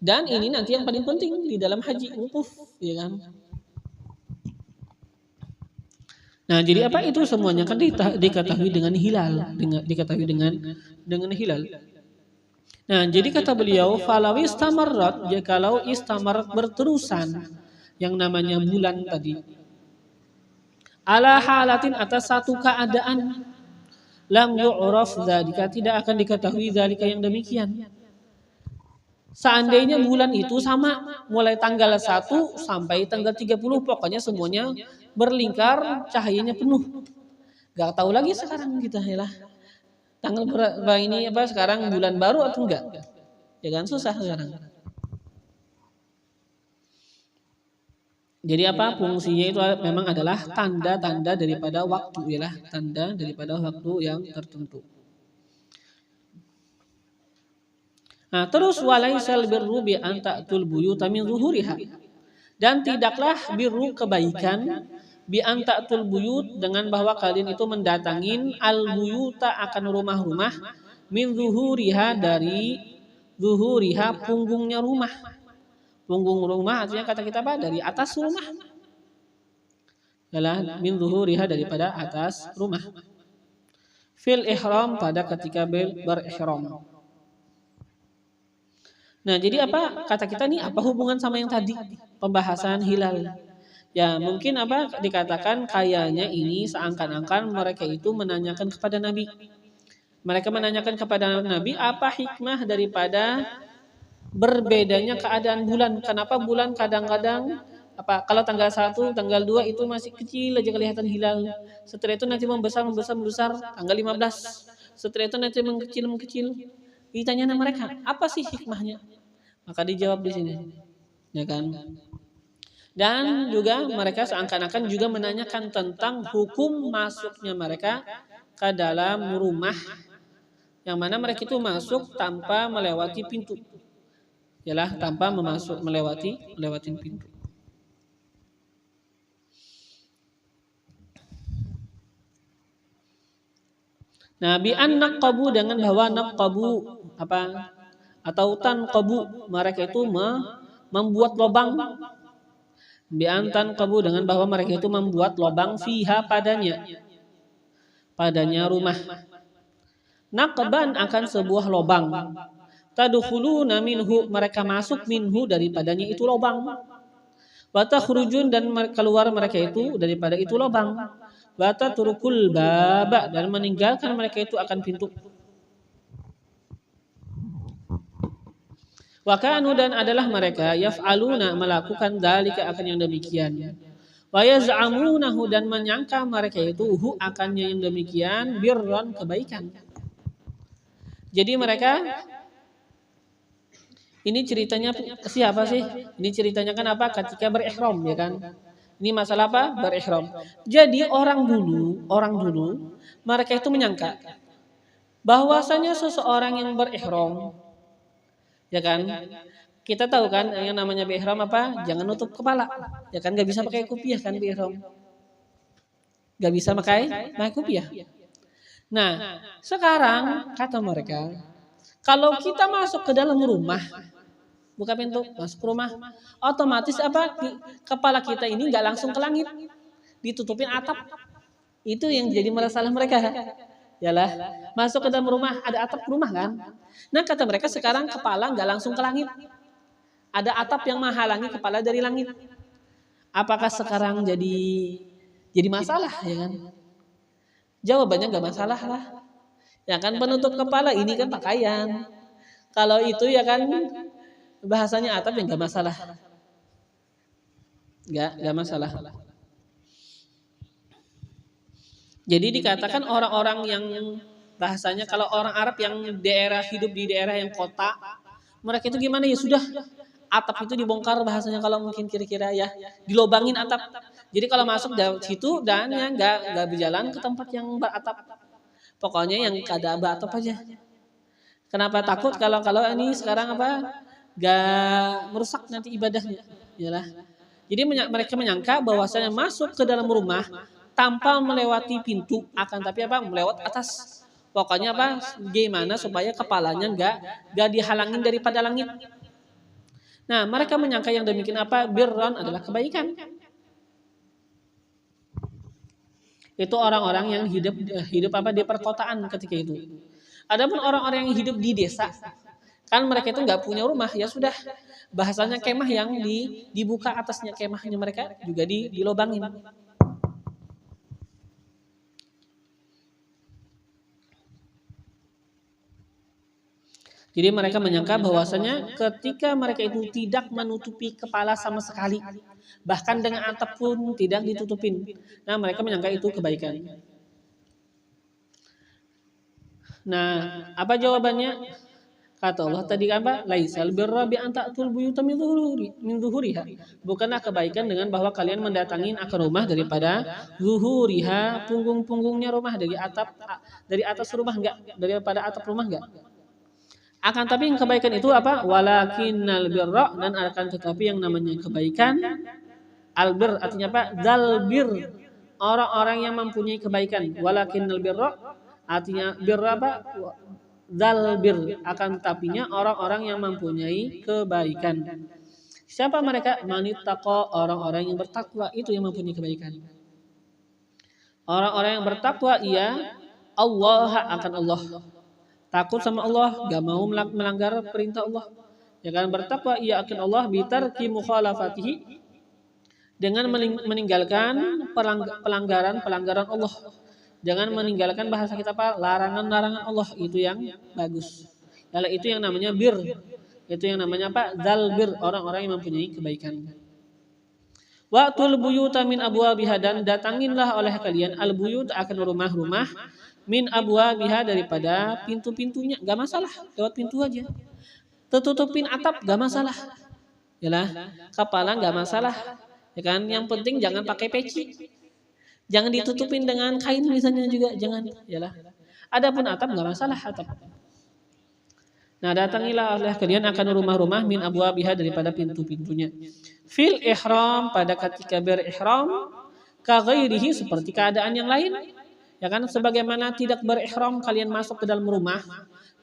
Dan ini nanti yang paling penting di dalam haji, wukuf, ya kan? Nah, jadi itu semuanya kan diketahui dengan hilal, diketahui dengan hilal. Nah, jadi kata beliau, falawi istamarrat, jikalau istamarat berterusan yang namanya bulan tadi. Ala halatin atas satu keadaan, lam yu'raf dzalika, tidak akan diketahui dzalika yang demikian. Seandainya bulan itu sama mulai tanggal 1 sampai tanggal 30 pokoknya semuanya berlingkar, cahayanya penuh. Gak tahu lagi sekarang kita lah. Tanggal berapa ini sekarang bulan baru atau enggak? Ya kan susah sekarang. Jadi fungsinya itu memang adalah tanda-tanda daripada waktu ya lah, tanda daripada waktu yang tertentu. Nah, terus walaisal birru bi an ta'tul buyuta min zuhuriha. Dan tidaklah birru kebaikan bi an ta'tul buyut dengan bahwa kalian itu mendatangin al buyuta akan rumah-rumah min zuhuriha dari zuhuriha punggungnya rumah. Punggung rumah artinya kata kita dari atas rumah. Yalah min zuhuriha daripada atas rumah. Fil ihram pada ketika berihram. Nah, jadi kata kita nih hubungan sama yang tadi pembahasan hilal? Ya, mungkin dikatakan kayaknya ini seakan-akan mereka itu menanyakan kepada Nabi. Mereka menanyakan kepada Nabi apa hikmah daripada berbedanya keadaan bulan. Kenapa bulan kadang-kadang kalau tanggal 1, tanggal 2 itu masih kecil aja kelihatan hilal. Setelah itu nanti membesar tanggal 15. Setelah itu nanti mengkecil. Ditanya mereka, apa sih hikmahnya? Maka dijawab di sini. Ya kan? Dan juga mereka seakan-akan juga menanyakan tentang hukum masuknya mereka ke dalam rumah yang mana mereka itu masuk tanpa melewati pintu. Yalah, tanpa melewati pintu. Nah, bi an naqabu dengan bahwa naqabu atau tanqabu, mereka itu membuat lubang. Bi antan qabu, dengan bahwa mereka itu membuat lubang fiha padanya rumah. Naqban, akan sebuah lubang. Tadkhuluna minhu, mereka masuk minhu, daripadanya itu lubang. Wa takhrujun, dan keluar mereka itu daripada itu lubang. Wa tatrukul baba, dan meninggalkan mereka itu akan pintu. Wa kanu, dan adalah mereka yaf'aluna, melakukan dzalika, akan yang demikian. Wa yaz'amunahu, dan menyangka mereka itu akan yang demikian birran, kebaikan. Jadi mereka, ini ceritanya siapa sih? Ini ceritanya kan apa? Ketika berihram, ya kan? Ini masalah apa? Berihram. Jadi orang dulu mereka itu menyangka bahwasanya seseorang yang berihram, ya kan? Kita tahu kan yang namanya berihram apa? Jangan nutup kepala. Ya kan, enggak bisa pakai kopiah kan berihram. Enggak bisa pakai kopiah. Nah, sekarang kata mereka, kalau kita masuk ke dalam rumah, buka pintu, masuk rumah, otomatis apa? Kepala kita ini enggak langsung ke langit, ditutupin atap. Itu yang jadi masalah mereka. Yalah, masuk ke dalam rumah, ada atap rumah kan? Nah, kata mereka sekarang kepala enggak langsung ke langit. Ada atap yang menghalangi kepala dari langit. Apakah sekarang jadi masalah, ya kan? Jawabannya enggak masalah lah. Ya kan, penutup kepala ini kan pakaian. Kalau itu ya kan bahasanya atap, ya enggak masalah. Enggak masalah. Jadi dikatakan orang-orang yang bahasanya kalau orang Arab yang hidup di daerah yang kota, mereka itu gimana ya sudah atap itu dibongkar, bahasanya kalau mungkin kira-kira ya dilobangin atap. Jadi kalau masuk dari situ dan ya enggak berjalan ke tempat yang beratap. Pokoknya yang ada beratap aja. Kenapa takut kalau ini sekarang apa? Enggak merusak nanti ibadahnya. Yalah. Jadi mereka menyangka bahwasanya masuk ke dalam rumah tanpa melewati pintu, akan tapi apa? Melewat atas. Pokoknya apa? Gimana supaya kepalanya enggak dihalangin daripada langit. Nah, mereka menyangka yang demikian apa? Birran adalah kebaikan. Itu orang-orang yang hidup apa di perkotaan ketika itu. Adapun orang-orang yang hidup di desa, kan mereka itu enggak punya rumah, ya sudah. Bahasanya kemah yang dibuka atasnya, kemahnya mereka juga dilobangin. Jadi mereka menyangka bahwasanya ketika mereka itu tidak menutupi kepala sama sekali, bahkan dengan atap pun tidak ditutupin. Nah, mereka menyangka itu kebaikan. Nah, apa jawabannya? Kata Allah tadi apa? Laisal birra bi an ta'tul buyuta min zuhuriha. Bukanlah kebaikan dengan bahwa kalian mendatangi akan rumah daripada zuhuriha, punggung-punggungnya rumah, dari atas rumah enggak, daripada atap rumah enggak. Akan tapi yang kebaikan itu apa? Walakinnal birra, dan akan tetapi yang namanya kebaikan, albir artinya apa? Zalbir, orang-orang yang mempunyai kebaikan. Walakinnal birra artinya birra apa? Zalbir, akan tetapinya orang-orang yang mempunyai kebaikan. Siapa mereka? Manittaqa, orang-orang yang bertakwa, itu yang mempunyai kebaikan. Orang-orang yang bertakwa ia Allah, akan Allah. Takut sama Allah, gak mau melanggar perintah Allah. Ya kan, bertakwa ia akan Allah bitarki mukhalafatihi, dengan meninggalkan pelanggaran Allah. Jangan meninggalkan bahasa kita apa? Larangan-larangan Allah, itu yang bagus. Yalah, itu yang namanya bir. Itu yang namanya apa? Zalbir, orang-orang yang mempunyai kebaikan. Wa'tul buyuta min abwabiha, dan datanginlah oleh kalian al-buyut, akan rumah-rumah, min abwabiha, daripada pintu-pintunya. Gak masalah, lewat pintu aja. Tutupin atap gak masalah. Yalah, kepala gak masalah. Ya kan, yang penting jangan pakai peci. Jangan ditutupin dengan kain misalnya juga, jangan. Yalah. Adapun atap gak masalah, atap. Nah, datangilah oleh kalian akan rumah-rumah min abwabiha, daripada pintu-pintunya. Fil ihram, pada ketika berihram, ka ghairihi, seperti keadaan yang lain. Ya kan, sebagaimana tidak berihram kalian masuk ke dalam rumah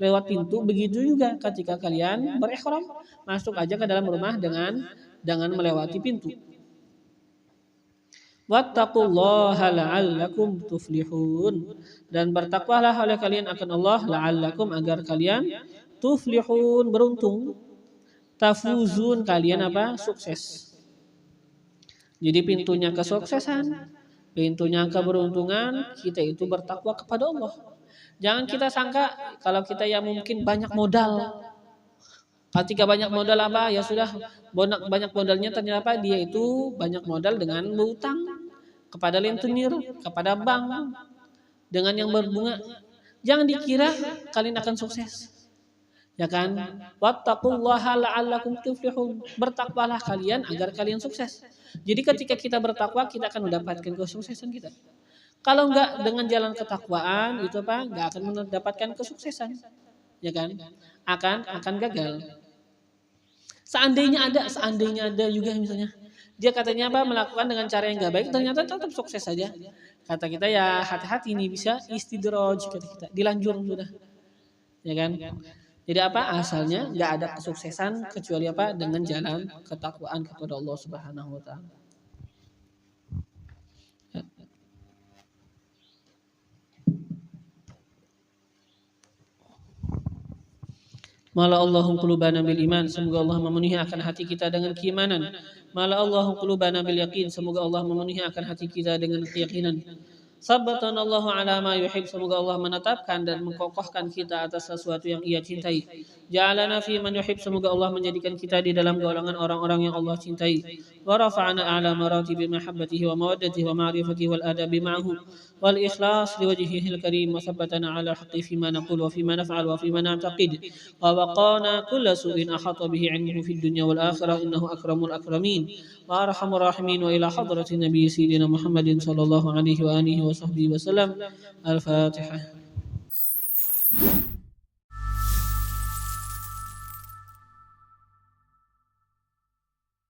lewat pintu, begitu juga ketika kalian berihram masuk aja ke dalam rumah dengan melewati pintu. Wattaqullaha la'allakum tuflihun, dan bertakwalah oleh kalian akan Allah la'allakum agar kalian tuflihun beruntung, tafuzun kalian apa? Sukses. Jadi pintunya kesuksesan, pintunya keberuntungan kita itu bertakwa kepada Allah. Jangan kita sangka kalau kita ya mungkin banyak modal. Ketika banyak modal apa ya sudah banyak modalnya, ternyata dia itu banyak modal dengan berutang kepada rentenir, kepada bank dengan yang berbunga. Jangan dikira kalian akan sukses. Ya kan? Wattaqullaha la'allakum tuflihun. Bertakwalah kalian agar kalian sukses. Jadi ketika kita bertakwa kita akan mendapatkan kesuksesan kita. Kalau enggak dengan jalan ketakwaan itu apa? Enggak akan mendapatkan kesuksesan. Ya kan? Akan gagal. Seandainya ada juga misalnya dia katanya apa melakukan dengan cara yang enggak baik, ternyata tetap sukses saja. Kata kita ya hati-hati ini bisa istidraj, kata kita dilanjur sudah. Ya kan? Jadi apa asalnya enggak ada kesuksesan kecuali apa dengan jalan ketakwaan kepada Allah Subhanahu wa taala. Mala Allahum qulubana bil iman, semoga Allah memenuhi akan hati kita dengan keimanan. Mala Allahum qulubana bil yaqin, semoga Allah memenuhi akan hati kita dengan keyakinan. Sabbatana Allahu ala ma yuhib, semoga Allah menetapkan dan mengkokohkan kita atas sesuatu yang Ia cintai. Ja'alana fi man yuhib, semoga Allah menjadikan kita di dalam golongan orang-orang yang Allah cintai. Wa rafa'ana ala maratibi mahabbatihi wa mawaddatihi wa ma'rifatihi wal adabi ma'ahu wal ikhlas li wajhihil karim, wa sabbatana ala haqqi fi ma naqul wa fi ma naf'al wa fi ma na'taqid, wa waqana kulla su'in ahata bihi 'ilmuhu fid dunya wal akhirah innahu akramul akramin wa arhamur rahimin. Wa ila hadratin nabiy sayyidina Muhammadin sallallahu alaihi wa alihi wa sahbihi wasallam. Al-Fatihah.